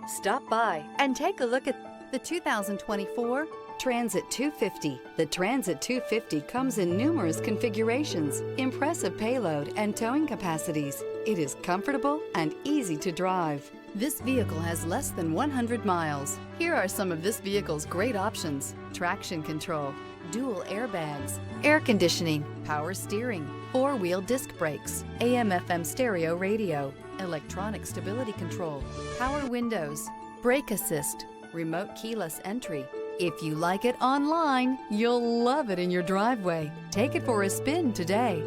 Stop by and take a look at the 2024 Transit-250. The Transit-250 comes in numerous configurations, impressive payload, and towing capacities. It is comfortable and easy to drive. This vehicle has less than 100 miles. Here are some of this vehicle's great options: traction control, dual airbags, air conditioning, power steering, four-wheel disc brakes, AM/FM stereo radio, electronic stability control, power windows, brake assist, remote keyless entry. If you like it online, you'll love it in your driveway. Take it for a spin today.